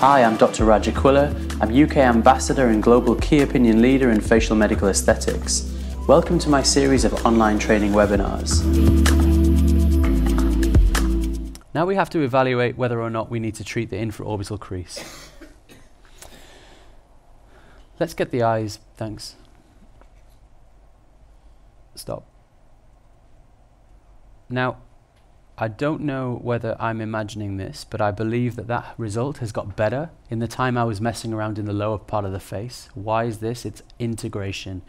Hi, I'm Dr. Raj Aquila. I'm UK Ambassador and Global Key Opinion Leader in Facial Medical Aesthetics. Welcome to my series of online training webinars. Now we have to evaluate whether or not we need to treat the infraorbital crease. Let's get the eyes, thanks. Stop. Now, I don't know whether I'm imagining this, but I believe that that result has got better in the time I was messing around in the lower part of the face. Why is this? It's integration.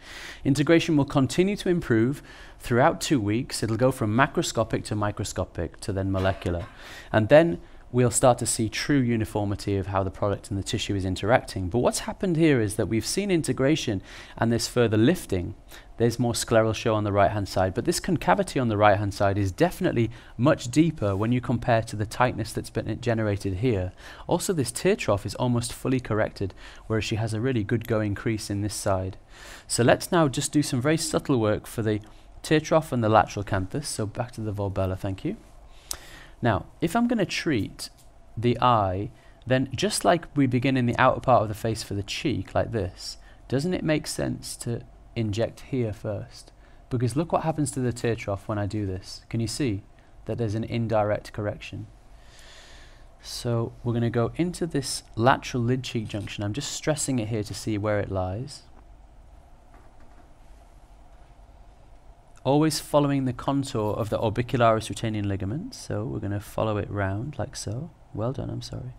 Integration will continue to improve throughout 2 weeks. It'll go from macroscopic to microscopic to then molecular. And then we'll start to see true uniformity of how the product and the tissue is interacting. But what's happened here is that we've seen integration and this further lifting. There's more scleral show on the right-hand side, but this concavity on the right-hand side is definitely much deeper when you compare to the tightness that's been generated here. Also, this tear trough is almost fully corrected, whereas she has a really good going crease in this side. So let's now just do some very subtle work for the tear trough and the lateral canthus. So back to the volbella, thank you. Now, if I'm going to treat the eye, then just like we begin in the outer part of the face for the cheek, like this, doesn't it make sense to inject here first? Because look what happens to the tear trough when I do this. Can you see that there's an indirect correction? So we're going to go into this lateral lid cheek junction. I'm just stressing it here to see where it lies. Always following the contour of the orbicularis retaining ligament. So we're going to follow it round like so. Well done, I'm sorry.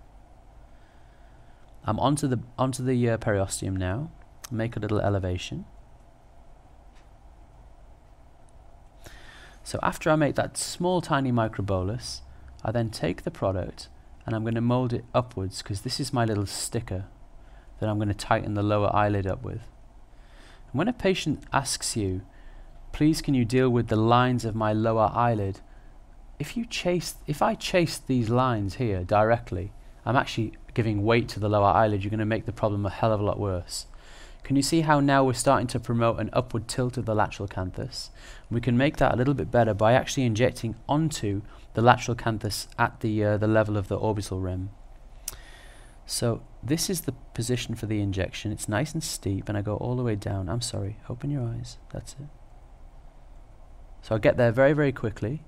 I'm onto the periosteum now. Make a little elevation. So after I make that small tiny microbolus, I then take the product and I'm going to mold it upwards, because this is my little sticker that I'm going to tighten the lower eyelid up with. And when a patient asks you, please can you deal with the lines of my lower eyelid, if I chase these lines here directly, I'm actually giving weight to the lower eyelid. You're going to make the problem a hell of a lot worse. Can you see how now we're starting to promote an upward tilt of the lateral canthus? We can make that a little bit better by actually injecting onto the lateral canthus at the level of the orbital rim. So this is the position for the injection. It's nice and steep, and I go all the way down. I'm sorry, open your eyes, that's it. So I get there very, very quickly,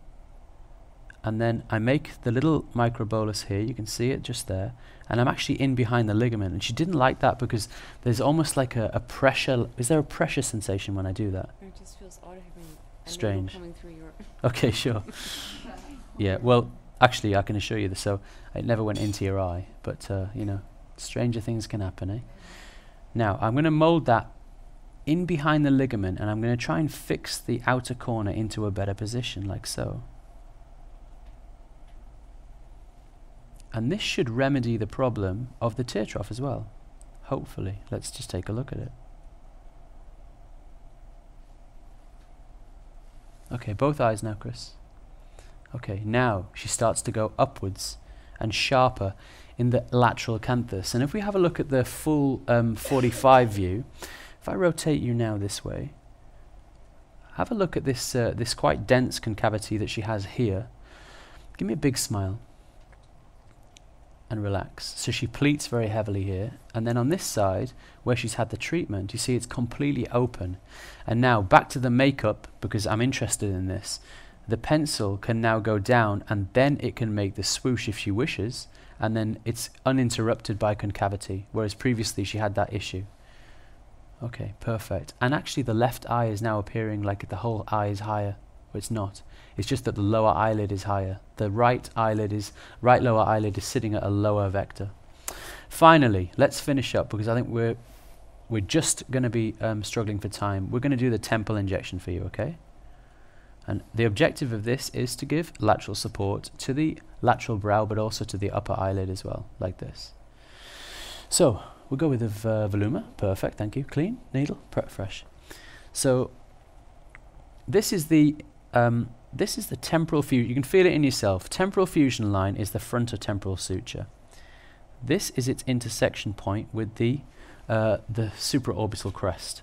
and then I make the little microbolus here. You can see it just there, and I'm actually in behind the ligament, and she didn't like that because there's almost like a pressure. Is there a pressure sensation when I do that? It just feels odd having strange coming through your okay, sure. Yeah, well, actually I can assure you this, so it never went into your eye, but you know, stranger things can happen, eh? Now I'm going to mold that in behind the ligament, and I'm going to try and fix the outer corner into a better position, like so. And this should remedy the problem of the tear trough as well, hopefully. Let's just take a look at it. Okay, both eyes now, Chris. Okay, now she starts to go upwards and sharper in the lateral canthus. And if we have a look at the full 45 view, if I rotate you now this way, have a look at this, this quite dense concavity that she has here. Give me a big smile. And relax. So she pleats very heavily here, and then on this side where she's had the treatment, you see it's completely open. And now back to the makeup, because I'm interested in this. The pencil can now go down, and then it can make the swoosh if she wishes, and then it's uninterrupted by concavity, whereas previously she had that issue. Okay, perfect. And actually the left eye is now appearing like the whole eye is higher. It's not. It's just that the lower eyelid is higher. The right lower eyelid is sitting at a lower vector. Finally, let's finish up, because I think we're just going to be struggling for time. We're going to do the temple injection for you, okay? And the objective of this is to give lateral support to the lateral brow, but also to the upper eyelid as well, like this. So we'll go with the Voluma. Perfect, thank you. Clean, needle, fresh. So this is the temporal fusion. You can feel it in yourself. Temporal fusion line is the frontotemporal suture. This is its intersection point with the supraorbital crest.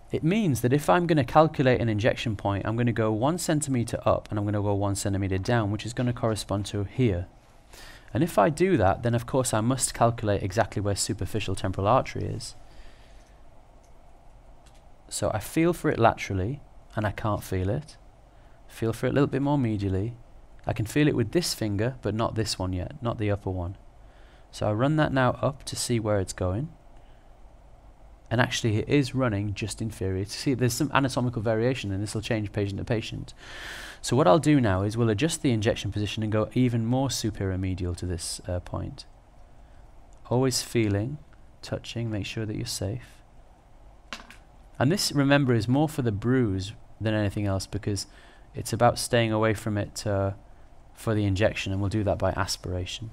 It means that if I'm going to calculate an injection point, I'm going to go 1 centimeter up and I'm going to go 1 centimeter down, which is going to correspond to here. And if I do that, then of course I must calculate exactly where superficial temporal artery is. So I feel for it laterally, and I can't feel it. Feel for it a little bit more medially. I can feel it with this finger, but not this one yet, not the upper one. So I run that now up to see where it's going. And actually it is running just inferior. See, there's some anatomical variation, and this will change patient to patient. So what I'll do now is we'll adjust the injection position and go even more superior medial to this point. Always feeling, touching, make sure that you're safe. And this, remember, is more for the bruise than anything else, because it's about staying away from it for the injection, and we'll do that by aspiration.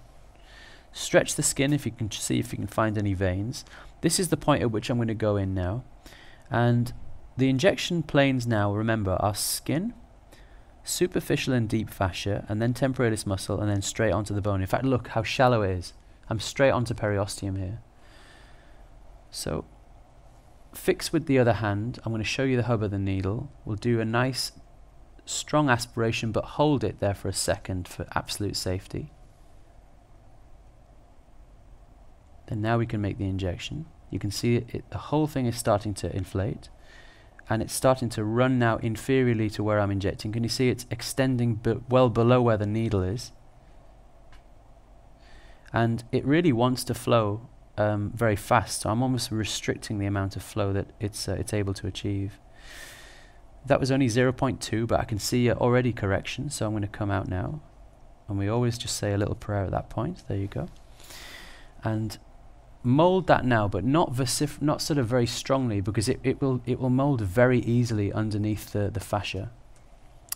Stretch the skin if you can see if you can find any veins. This is the point at which I'm going to go in now. And the injection planes now, remember, are skin, superficial and deep fascia, and then temporalis muscle, and then straight onto the bone. In fact, look how shallow it is. I'm straight onto periosteum here. So fix with the other hand. I'm going to show you the hub of the needle. We'll do a nice strong aspiration, but hold it there for a second for absolute safety. Then now we can make the injection. You can see the whole thing is starting to inflate, and it's starting to run now inferiorly to where I'm injecting. Can you see it's extending well below where the needle is? And it really wants to flow very fast, so I'm almost restricting the amount of flow that it's able to achieve. That was only 0.2, but I can see already correction, so I'm going to come out now. And we always just say a little prayer at that point. There you go. And mold that now, but not sort of very strongly, because it will mold very easily underneath the fascia.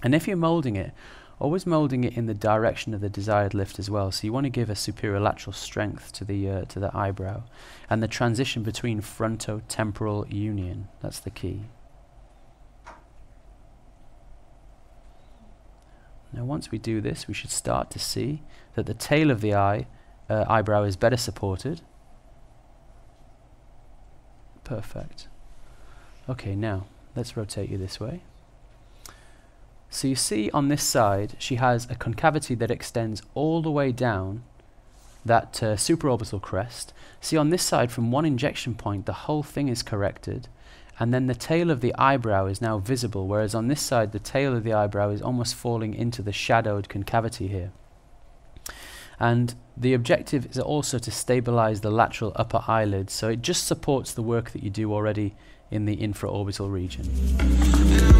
And if you're molding it, always molding it in the direction of the desired lift as well. So you want to give a superior lateral strength to the eyebrow, and the transition between frontotemporal union. That's the key. Now once we do this, we should start to see that the tail of the eyebrow is better supported. Perfect. Okay, now let's rotate you this way. So you see on this side she has a concavity that extends all the way down that supraorbital crest. See, on this side, from one injection point the whole thing is corrected, and then the tail of the eyebrow is now visible, whereas on this side the tail of the eyebrow is almost falling into the shadowed concavity here. And the objective is also to stabilize the lateral upper eyelid, so it just supports the work that you do already in the infraorbital region.